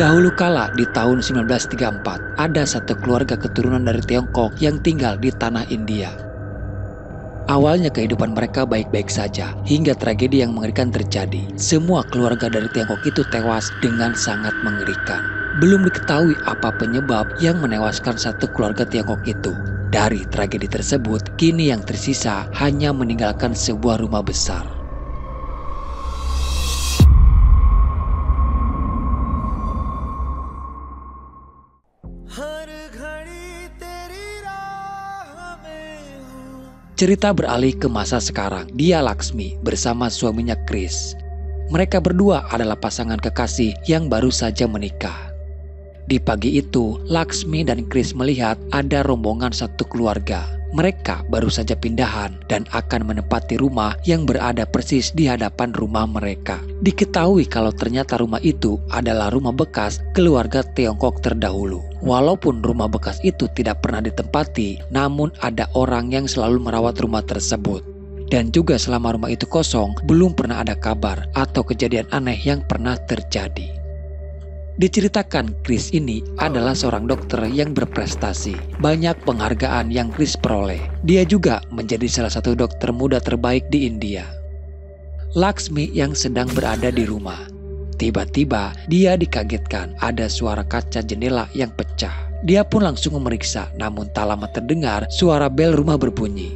Dahulu kala di tahun 1934, ada satu keluarga keturunan dari Tiongkok yang tinggal di tanah India. Awalnya kehidupan mereka baik-baik saja, hingga tragedi yang mengerikan terjadi. Semua keluarga dari Tiongkok itu tewas dengan sangat mengerikan. Belum diketahui apa penyebab yang menewaskan satu keluarga Tiongkok itu. Dari tragedi tersebut, kini yang tersisa hanya meninggalkan sebuah rumah besar. Cerita beralih ke masa sekarang. Dia Laksmi bersama suaminya Chris. Mereka berdua adalah pasangan kekasih yang baru saja menikah. Di pagi itu, Laksmi dan Chris melihat ada rombongan satu keluarga. Mereka baru saja pindahan dan akan menempati rumah yang berada persis di hadapan rumah mereka. Diketahui kalau ternyata rumah itu adalah rumah bekas keluarga Tiongkok terdahulu. Walaupun rumah bekas itu tidak pernah ditempati, namun ada orang yang selalu merawat rumah tersebut. Dan juga selama rumah itu kosong, belum pernah ada kabar atau kejadian aneh yang pernah terjadi. Diceritakan Chris ini adalah seorang dokter yang berprestasi. Banyak penghargaan yang Chris peroleh. Dia juga menjadi salah satu dokter muda terbaik di India. Laksmi yang sedang berada di rumah. Tiba-tiba dia dikagetkan ada suara kaca jendela yang pecah. Dia pun langsung memeriksa, namun tak lama terdengar suara bel rumah berbunyi.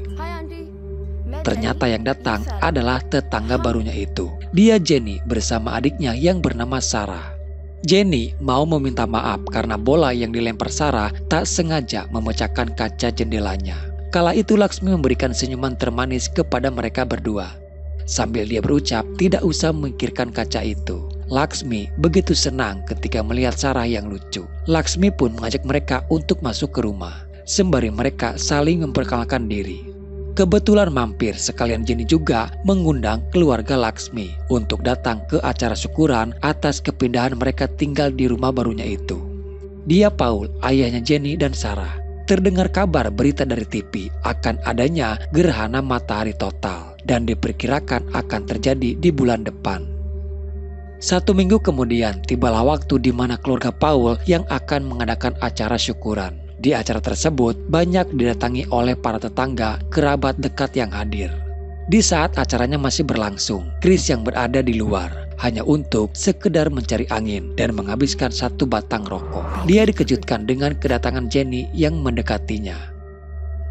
Ternyata yang datang adalah tetangga barunya itu. Dia Jenny bersama adiknya yang bernama Sarah. Jenny mau meminta maaf karena bola yang dilempar Sarah tak sengaja memecahkan kaca jendelanya. Kala itu Laksmi memberikan senyuman termanis kepada mereka berdua. Sambil dia berucap tidak usah memikirkan kaca itu. Laksmi begitu senang ketika melihat Sarah yang lucu. Laksmi pun mengajak mereka untuk masuk ke rumah. Sembari mereka saling memperkenalkan diri. Kebetulan mampir sekalian Jenny juga mengundang keluarga Laksmi untuk datang ke acara syukuran atas kepindahan mereka tinggal di rumah barunya itu. Dia Paul, ayahnya Jenny dan Sarah. Terdengar kabar berita dari TV akan adanya gerhana matahari total dan diperkirakan akan terjadi di bulan depan. 1 minggu kemudian tibalah waktu di mana keluarga Paul yang akan mengadakan acara syukuran. Di acara tersebut banyak didatangi oleh para tetangga, kerabat dekat yang hadir. Di saat acaranya masih berlangsung, Chris yang berada di luar hanya untuk sekedar mencari angin dan menghabiskan 1 batang rokok. Dia dikejutkan dengan kedatangan Jenny yang mendekatinya.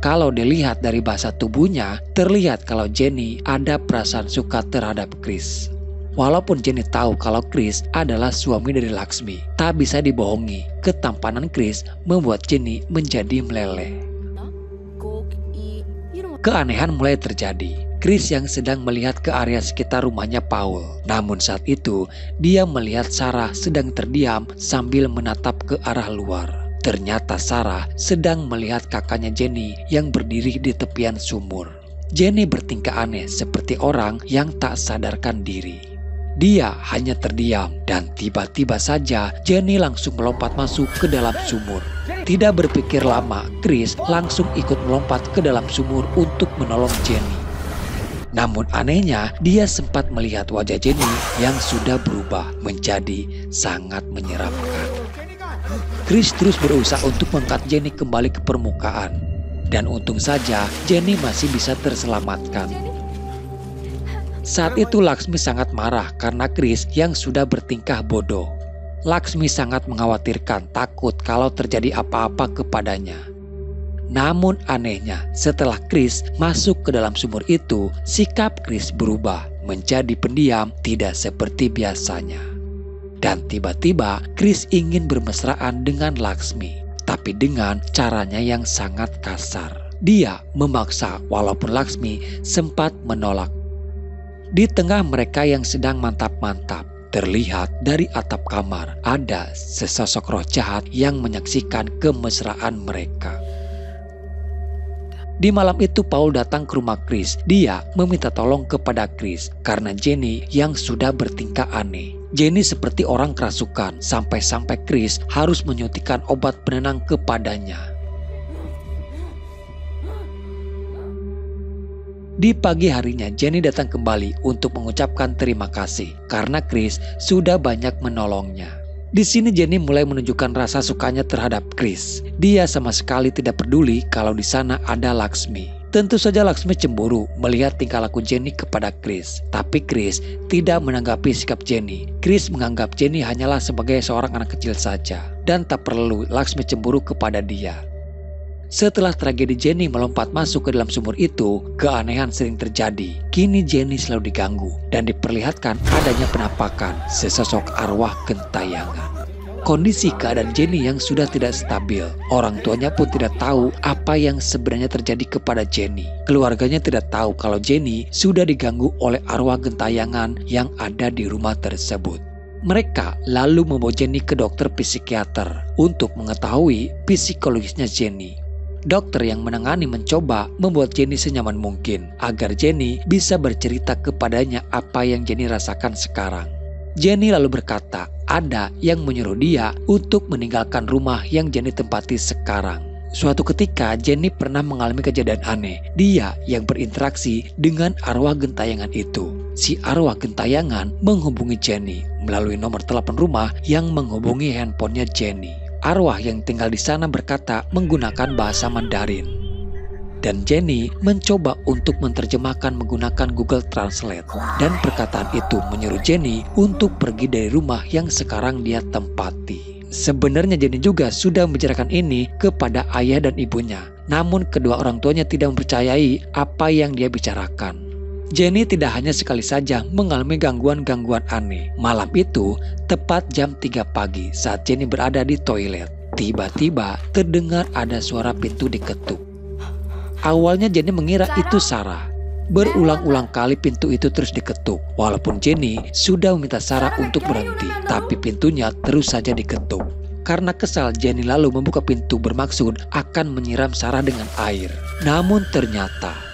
Kalau dilihat dari bahasa tubuhnya, terlihat kalau Jenny ada perasaan suka terhadap Chris. Walaupun Jenny tahu kalau Chris adalah suami dari Laksmi, tak bisa dibohongi. Ketampanan Chris membuat Jenny menjadi meleleh. Keanehan mulai terjadi. Chris yang sedang melihat ke area sekitar rumahnya Paul. Namun saat itu, dia melihat Sarah sedang terdiam sambil menatap ke arah luar. Ternyata Sarah sedang melihat kakaknya Jenny yang berdiri di tepian sumur. Jenny bertingkah aneh seperti orang yang tak sadarkan diri. Dia hanya terdiam dan tiba-tiba saja Jenny langsung melompat masuk ke dalam sumur. Tidak berpikir lama, Chris langsung ikut melompat ke dalam sumur untuk menolong Jenny. Namun anehnya, dia sempat melihat wajah Jenny yang sudah berubah menjadi sangat menyeramkan. Chris terus berusaha untuk mengangkat Jenny kembali ke permukaan. Dan untung saja Jenny masih bisa terselamatkan. Saat itu Laksmi sangat marah karena Chris yang sudah bertingkah bodoh. Laksmi sangat mengkhawatirkan, takut kalau terjadi apa-apa kepadanya. Namun anehnya, setelah Chris masuk ke dalam sumur itu, sikap Chris berubah menjadi pendiam, tidak seperti biasanya. Dan tiba-tiba Chris ingin bermesraan dengan Laksmi, tapi dengan caranya yang sangat kasar. Dia memaksa walaupun Laksmi sempat menolak. Di tengah mereka yang sedang mantap-mantap, terlihat dari atap kamar ada sesosok roh jahat yang menyaksikan kemesraan mereka. Di malam itu Paul datang ke rumah Chris. Dia meminta tolong kepada Chris karena Jenny yang sudah bertingkah aneh. Jenny seperti orang kerasukan sampai-sampai Chris harus menyuntikkan obat penenang kepadanya. Di pagi harinya Jenny datang kembali untuk mengucapkan terima kasih karena Chris sudah banyak menolongnya. Di sini Jenny mulai menunjukkan rasa sukanya terhadap Chris. Dia sama sekali tidak peduli kalau di sana ada Laksmi. Tentu saja Laksmi cemburu melihat tingkah laku Jenny kepada Chris. Tapi Chris tidak menanggapi sikap Jenny. Chris menganggap Jenny hanyalah sebagai seorang anak kecil saja. Dan tak perlu Laksmi cemburu kepada dia. Setelah tragedi Jenny melompat masuk ke dalam sumur itu, keanehan sering terjadi. Kini Jenny selalu diganggu dan diperlihatkan adanya penampakan sesosok arwah gentayangan. Kondisi keadaan Jenny yang sudah tidak stabil. Orang tuanya pun tidak tahu apa yang sebenarnya terjadi kepada Jenny. Keluarganya tidak tahu kalau Jenny sudah diganggu oleh arwah gentayangan yang ada di rumah tersebut. Mereka lalu membawa Jenny ke dokter psikiater untuk mengetahui psikologisnya Jenny. Dokter yang menangani mencoba membuat Jenny senyaman mungkin agar Jenny bisa bercerita kepadanya apa yang Jenny rasakan sekarang. Jenny lalu berkata ada yang menyuruh dia untuk meninggalkan rumah yang Jenny tempati sekarang. Suatu ketika Jenny pernah mengalami kejadian aneh. Dia yang berinteraksi dengan arwah gentayangan itu. Si arwah gentayangan menghubungi Jenny melalui nomor telepon rumah yang menghubungi handphonenya Jenny. Arwah yang tinggal di sana berkata menggunakan bahasa Mandarin. Dan Jenny mencoba untuk menerjemahkan menggunakan Google Translate. Dan perkataan itu menyuruh Jenny untuk pergi dari rumah yang sekarang dia tempati. Sebenarnya Jenny juga sudah membicarakan ini kepada ayah dan ibunya. Namun kedua orang tuanya tidak mempercayai apa yang dia bicarakan. Jenny tidak hanya sekali saja mengalami gangguan-gangguan aneh. Malam itu, tepat jam 3 pagi saat Jenny berada di toilet. Tiba-tiba terdengar ada suara pintu diketuk. Awalnya Jenny mengira itu Sarah. Berulang-ulang kali pintu itu terus diketuk. Walaupun Jenny sudah meminta Sarah untuk berhenti, tapi pintunya terus saja diketuk. Karena kesal, Jenny lalu membuka pintu bermaksud akan menyiram Sarah dengan air. Namun ternyata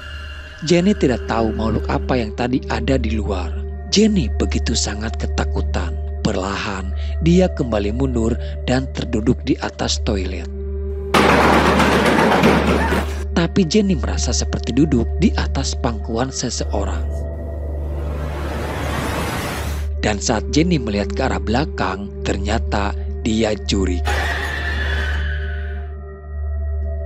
Jenny tidak tahu makhluk apa yang tadi ada di luar. Jenny begitu sangat ketakutan. Perlahan, dia kembali mundur dan terduduk di atas toilet. Tapi Jenny merasa seperti duduk di atas pangkuan seseorang. Dan saat Jenny melihat ke arah belakang, ternyata dia Jurik.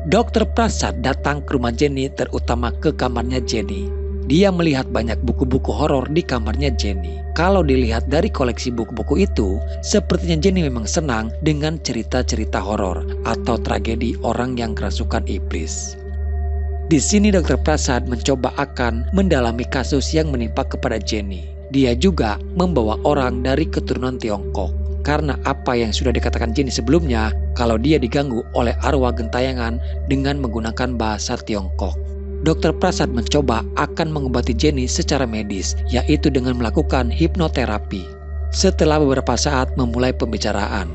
Dokter Prasad datang ke rumah Jenny, terutama ke kamarnya Jenny. Dia melihat banyak buku-buku horor di kamarnya Jenny. Kalau dilihat dari koleksi buku-buku itu, sepertinya Jenny memang senang dengan cerita-cerita horor atau tragedi orang yang kerasukan iblis. Di sini Dokter Prasad mencoba akan mendalami kasus yang menimpa kepada Jenny. Dia juga membawa orang dari keturunan Tiongkok. Karena apa yang sudah dikatakan Jenny sebelumnya, kalau dia diganggu oleh arwah gentayangan dengan menggunakan bahasa Tiongkok. Dokter Prasad mencoba akan mengobati Jenny secara medis, yaitu dengan melakukan hipnoterapi. Setelah beberapa saat memulai pembicaraan,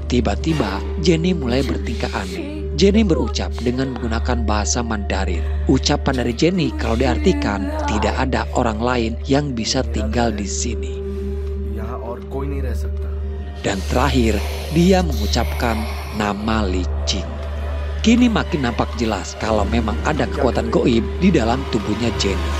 tiba-tiba Jenny mulai bertingkah aneh. Jenny berucap dengan menggunakan bahasa Mandarin. Ucapan dari Jenny kalau diartikan, tidak ada orang lain yang bisa tinggal di sini. Dan terakhir, dia mengucapkan nama Li Jing. Kini makin nampak jelas kalau memang ada kekuatan goib di dalam tubuhnya Jenny.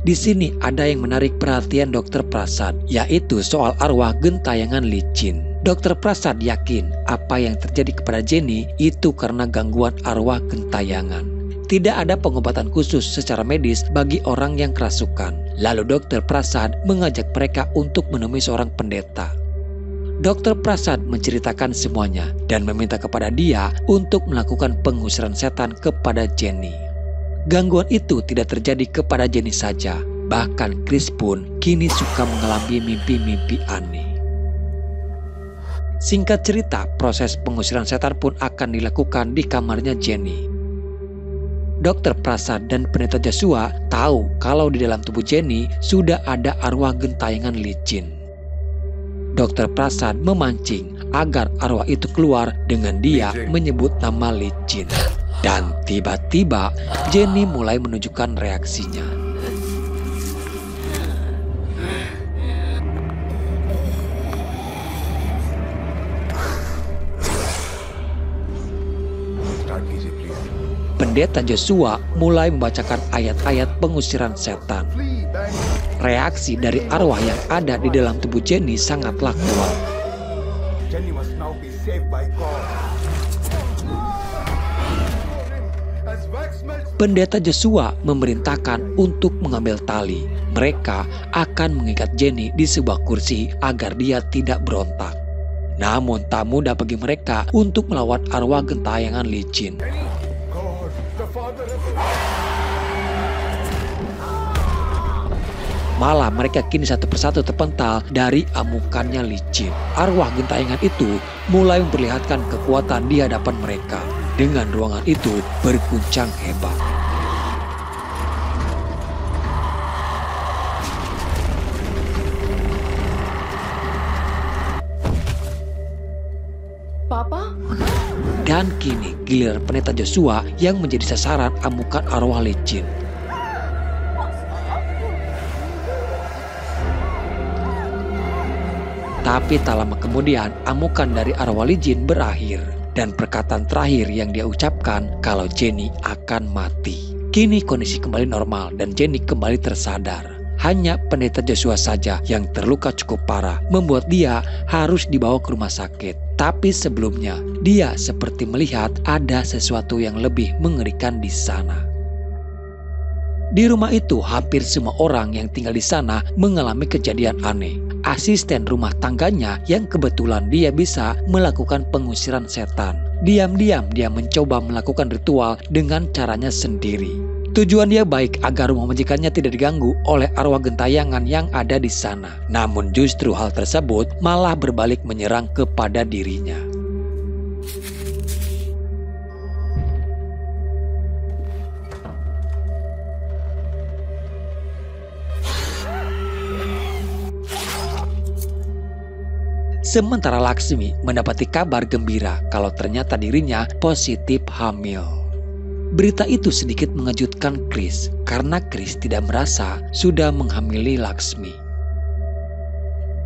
Di sini ada yang menarik perhatian Dokter Prasad, yaitu soal arwah gentayangan Li Jing. Dokter Prasad yakin apa yang terjadi kepada Jenny itu karena gangguan arwah gentayangan. Tidak ada pengobatan khusus secara medis bagi orang yang kerasukan. Lalu Dokter Prasad mengajak mereka untuk menemui seorang pendeta. Dokter Prasad menceritakan semuanya dan meminta kepada dia untuk melakukan pengusiran setan kepada Jenny. Gangguan itu tidak terjadi kepada Jenny saja. Bahkan Chris pun kini suka mengalami mimpi-mimpi aneh. Singkat cerita, proses pengusiran setan pun akan dilakukan di kamarnya Jenny. Dokter Prasad dan pendeta Joshua tahu kalau di dalam tubuh Jenny sudah ada arwah gentayangan Li Jing. Dokter Prasad memancing agar arwah itu keluar dengan dia menyebut nama Li Jing. Dan tiba-tiba Jenny mulai menunjukkan reaksinya. Pendeta Joshua mulai membacakan ayat-ayat pengusiran setan. Reaksi dari arwah yang ada di dalam tubuh Jenny sangatlah kuat. Pendeta Joshua memerintahkan untuk mengambil tali. Mereka akan mengikat Jenny di sebuah kursi agar dia tidak berontak. Namun tak mudah bagi mereka untuk melawan arwah gentayangan licin. Malah mereka kini satu persatu terpental dari amukannya licin. Arwah gentayangan itu mulai memperlihatkan kekuatan di hadapan mereka. Dengan ruangan itu berguncang hebat. Papa? Dan kini giliran pendeta Joshua yang menjadi sasaran amukan arwah licin. Tapi tak lama kemudian amukan dari arwah licin berakhir. Dan perkataan terakhir yang dia ucapkan kalau Jenny akan mati. Kini kondisi kembali normal dan Jenny kembali tersadar. Hanya pendeta Joshua saja yang terluka cukup parah, membuat dia harus dibawa ke rumah sakit. Tapi sebelumnya, dia seperti melihat ada sesuatu yang lebih mengerikan di sana. Di rumah itu, hampir semua orang yang tinggal di sana mengalami kejadian aneh. Asisten rumah tangganya yang kebetulan dia bisa melakukan pengusiran setan. Diam-diam dia mencoba melakukan ritual dengan caranya sendiri. Tujuan dia baik agar rumah majikannya tidak diganggu oleh arwah gentayangan yang ada di sana. Namun justru hal tersebut malah berbalik menyerang kepada dirinya. Sementara Laksmi mendapati kabar gembira kalau ternyata dirinya positif hamil. Berita itu sedikit mengejutkan Chris karena Chris tidak merasa sudah menghamili Laksmi.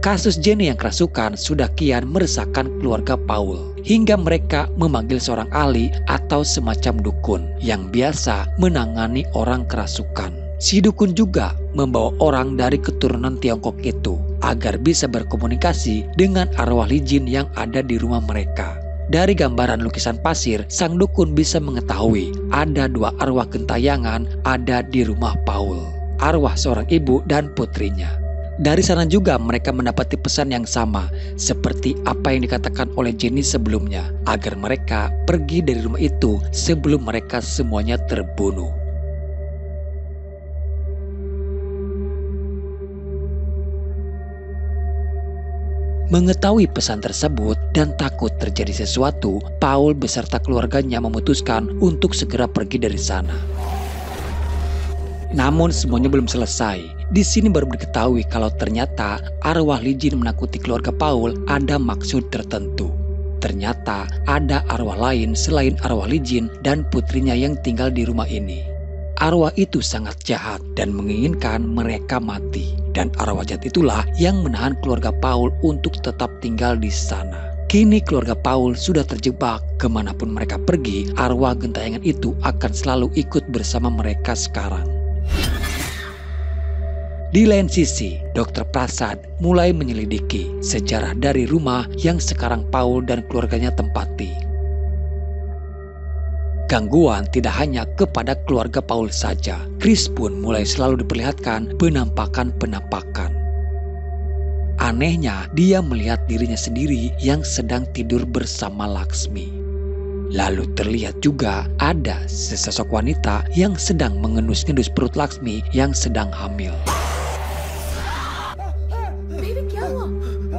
Kasus Jenny yang kerasukan sudah kian meresahkan keluarga Paul hingga mereka memanggil seorang ahli atau semacam dukun yang biasa menangani orang kerasukan. Si dukun juga membawa orang dari keturunan Tiongkok itu agar bisa berkomunikasi dengan arwah licin yang ada di rumah mereka. Dari gambaran lukisan pasir, sang dukun bisa mengetahui ada dua arwah gentayangan ada di rumah Paul. Arwah seorang ibu dan putrinya. Dari sana juga mereka mendapati pesan yang sama seperti apa yang dikatakan oleh Jenny sebelumnya, agar mereka pergi dari rumah itu sebelum mereka semuanya terbunuh. Mengetahui pesan tersebut dan takut terjadi sesuatu, Paul beserta keluarganya memutuskan untuk segera pergi dari sana. Namun semuanya belum selesai. Di sini baru diketahui kalau ternyata arwah licin menakuti keluarga Paul ada maksud tertentu. Ternyata ada arwah lain selain arwah licin dan putrinya yang tinggal di rumah ini. Arwah itu sangat jahat dan menginginkan mereka mati. Dan arwah jahat itulah yang menahan keluarga Paul untuk tetap tinggal di sana. Kini keluarga Paul sudah terjebak. Kemanapun mereka pergi, arwah gentayangan itu akan selalu ikut bersama mereka sekarang. Di lain sisi, Dr. Prasad mulai menyelidiki sejarah dari rumah yang sekarang Paul dan keluarganya tempati. Gangguan tidak hanya kepada keluarga Paul saja. Chris pun mulai selalu diperlihatkan penampakan-penampakan. Anehnya, dia melihat dirinya sendiri yang sedang tidur bersama Laksmi. Lalu terlihat juga ada sesosok wanita yang sedang mengendus-endus perut Laksmi yang sedang hamil.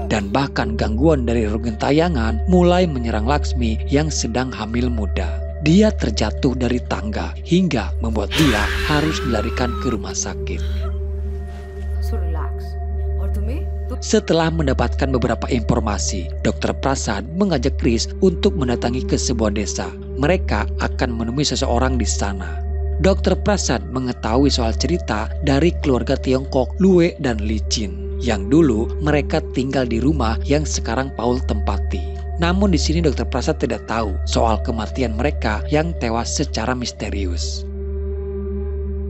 Dan bahkan gangguan dari roh gentayangan mulai menyerang Laksmi yang sedang hamil muda. Dia terjatuh dari tangga hingga membuat dia harus dilarikan ke rumah sakit. Setelah mendapatkan beberapa informasi, Dr. Prasad mengajak Chris untuk mendatangi ke sebuah desa. Mereka akan menemui seseorang di sana. Dr. Prasad mengetahui soal cerita dari keluarga Tiongkok Lue dan Licin, yang dulu mereka tinggal di rumah yang sekarang Paul tempati. Namun di sini Dokter Prasad tidak tahu soal kematian mereka yang tewas secara misterius.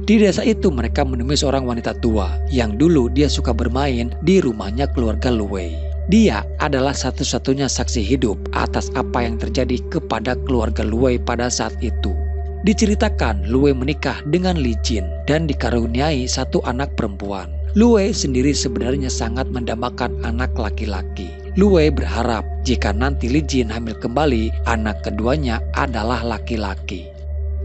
Di desa itu mereka menemui seorang wanita tua yang dulu dia suka bermain di rumahnya keluarga Luwei. Dia adalah satu-satunya saksi hidup atas apa yang terjadi kepada keluarga Luwei pada saat itu. Diceritakan Luwei menikah dengan Li Jin dan dikaruniai satu anak perempuan. Luwei sendiri sebenarnya sangat mendambakan anak laki-laki. Luwei berharap jika nanti Li Jin hamil kembali, anak keduanya adalah laki-laki.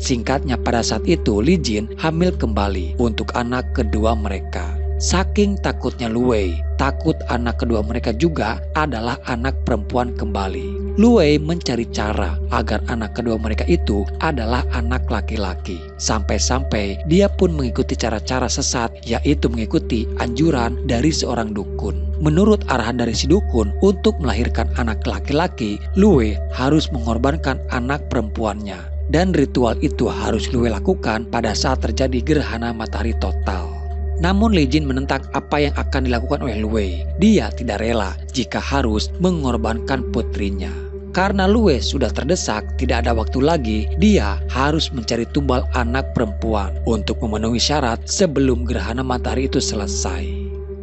Singkatnya pada saat itu Li Jin hamil kembali untuk anak kedua mereka. Saking takutnya Luwei, takut anak kedua mereka juga adalah anak perempuan kembali. Luwei mencari cara agar anak kedua mereka itu adalah anak laki-laki. Sampai-sampai dia pun mengikuti cara-cara sesat, yaitu mengikuti anjuran dari seorang dukun. Menurut arahan dari si dukun, untuk melahirkan anak laki-laki, Luwei harus mengorbankan anak perempuannya. Dan ritual itu harus Luwei lakukan pada saat terjadi gerhana matahari total. Namun Li Jin menentang apa yang akan dilakukan oleh Luwei. Dia tidak rela jika harus mengorbankan putrinya. Karena Luwei sudah terdesak, tidak ada waktu lagi, dia harus mencari tumbal anak perempuan untuk memenuhi syarat sebelum gerhana matahari itu selesai.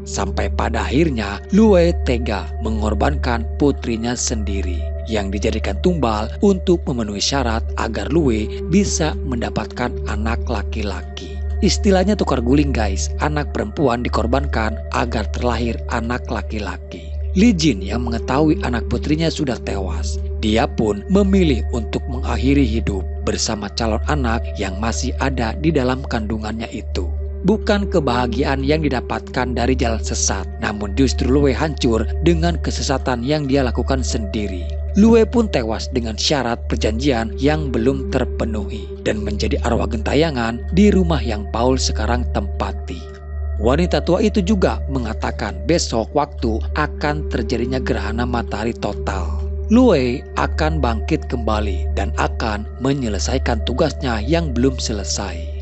Sampai pada akhirnya Luwei tega mengorbankan putrinya sendiri yang dijadikan tumbal untuk memenuhi syarat agar Luwei bisa mendapatkan anak laki-laki. Istilahnya tukar guling guys, anak perempuan dikorbankan agar terlahir anak laki-laki. Li Jin yang mengetahui anak putrinya sudah tewas, dia pun memilih untuk mengakhiri hidup bersama calon anak yang masih ada di dalam kandungannya itu. Bukan kebahagiaan yang didapatkan dari jalan sesat, namun justru Luwei hancur dengan kesesatan yang dia lakukan sendiri. Luwei pun tewas dengan syarat perjanjian yang belum terpenuhi dan menjadi arwah gentayangan di rumah yang Paul sekarang tempati. Wanita tua itu juga mengatakan besok waktu akan terjadinya gerhana matahari total. Luwei akan bangkit kembali dan akan menyelesaikan tugasnya yang belum selesai.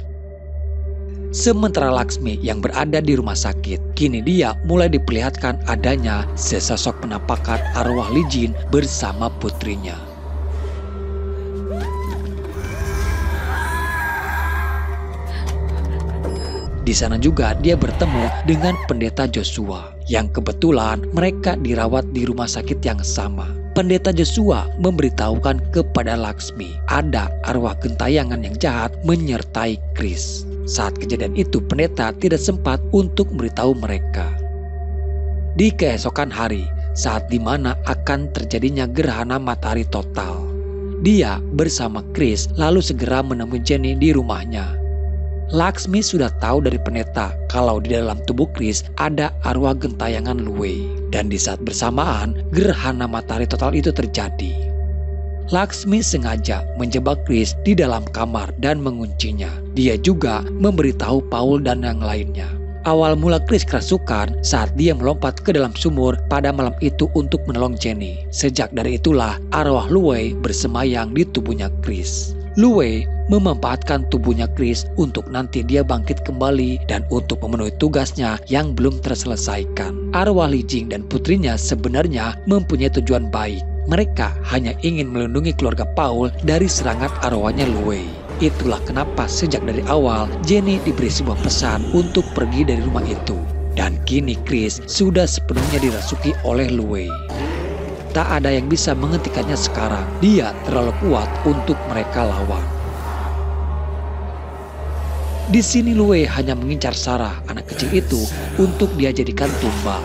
Sementara Laksmi yang berada di rumah sakit, kini dia mulai diperlihatkan adanya sesosok penampakan arwah Li Jin bersama putrinya. Di sana juga dia bertemu dengan pendeta Joshua yang kebetulan mereka dirawat di rumah sakit yang sama. Pendeta Joshua memberitahukan kepada Laksmi ada arwah gentayangan yang jahat menyertai Chris. Saat kejadian itu pendeta tidak sempat untuk memberitahu mereka. Di keesokan hari, saat dimana akan terjadinya gerhana matahari total, dia bersama Chris lalu segera menemui Jenny di rumahnya. Laksmi sudah tahu dari pendeta kalau di dalam tubuh Chris ada arwah gentayangan Luwei. Dan di saat bersamaan, gerhana matahari total itu terjadi. Laksmi sengaja menjebak Chris di dalam kamar dan menguncinya. Dia juga memberitahu Paul dan yang lainnya. Awal mula Chris kerasukan saat dia melompat ke dalam sumur pada malam itu untuk menolong Jenny. Sejak dari itulah arwah Luwei bersemayam di tubuhnya Chris. Luwei memanfaatkan tubuhnya Chris untuk nanti dia bangkit kembali dan untuk memenuhi tugasnya yang belum terselesaikan. Arwah Li Jin dan putrinya sebenarnya mempunyai tujuan baik. Mereka hanya ingin melindungi keluarga Paul dari serangan arwahnya Luwei. Itulah kenapa sejak dari awal Jenny diberi sebuah pesan untuk pergi dari rumah itu. Dan kini Chris sudah sepenuhnya dirasuki oleh Luwei. Tak ada yang bisa menghentikannya sekarang. Dia terlalu kuat untuk mereka lawan. Di sini Luwei hanya mengincar Sarah, anak kecil itu, untuk dia jadikan tumbal.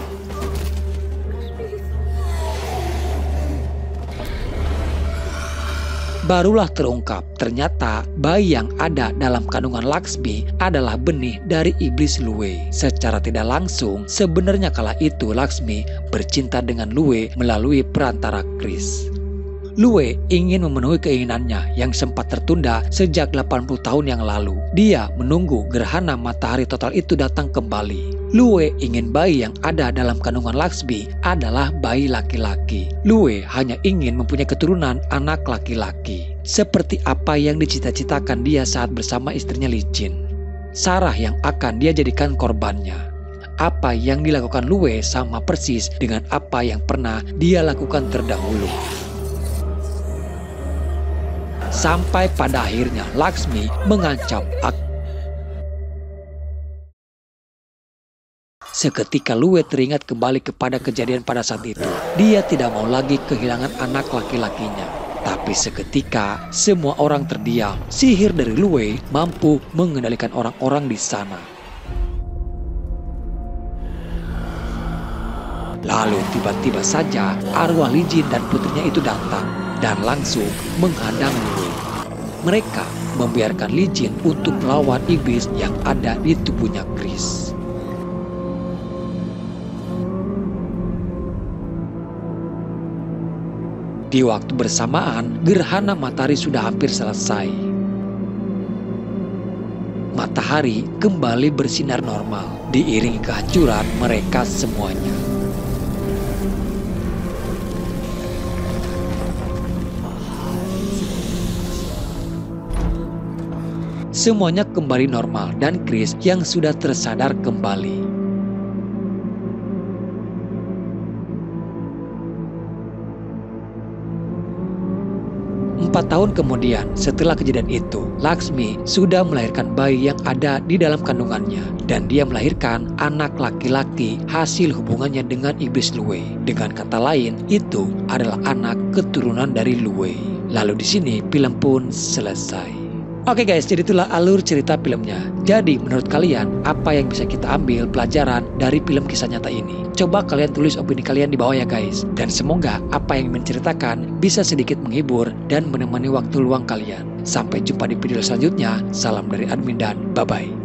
Barulah terungkap, ternyata bayi yang ada dalam kandungan Laksmi adalah benih dari iblis Luwei. Secara tidak langsung, sebenarnya kala itu Laksmi bercinta dengan Luwei melalui perantara Chris. Luwei ingin memenuhi keinginannya yang sempat tertunda sejak 80 tahun yang lalu. Dia menunggu gerhana matahari total itu datang kembali. Luwei ingin bayi yang ada dalam kandungan Laksmi adalah bayi laki-laki. Luwei hanya ingin mempunyai keturunan anak laki-laki. Seperti apa yang dicita-citakan dia saat bersama istrinya Li Jin. Sarah yang akan dia jadikan korbannya. Apa yang dilakukan Luwei sama persis dengan apa yang pernah dia lakukan terdahulu. Sampai pada akhirnya Laksmi mengancam Seketika Lue teringat kembali kepada kejadian pada saat itu. Dia tidak mau lagi kehilangan anak laki-lakinya. Tapi seketika semua orang terdiam. Sihir dari Lue mampu mengendalikan orang-orang di sana. Lalu tiba-tiba saja arwah Li Jin dan putrinya itu datang dan langsung menghadang Lue. Mereka membiarkan Li Jin untuk melawan iblis yang ada di tubuhnya Chris. Di waktu bersamaan, gerhana matahari sudah hampir selesai. Matahari kembali bersinar normal, diiringi kehancuran mereka semuanya. Semuanya kembali normal dan Chris yang sudah tersadar kembali. 4 tahun kemudian setelah kejadian itu, Laksmi sudah melahirkan bayi yang ada di dalam kandungannya. Dan dia melahirkan anak laki-laki hasil hubungannya dengan iblis Lue. Dengan kata lain, itu adalah anak keturunan dari Lue. Lalu di sini film pun selesai. Oke guys, jadi itulah alur cerita filmnya. Jadi menurut kalian, apa yang bisa kita ambil pelajaran dari film kisah nyata ini? Coba kalian tulis opini kalian di bawah ya guys. Dan semoga apa yang menceritakan bisa sedikit menghibur dan menemani waktu luang kalian. Sampai jumpa di video selanjutnya. Salam dari admin dan bye-bye.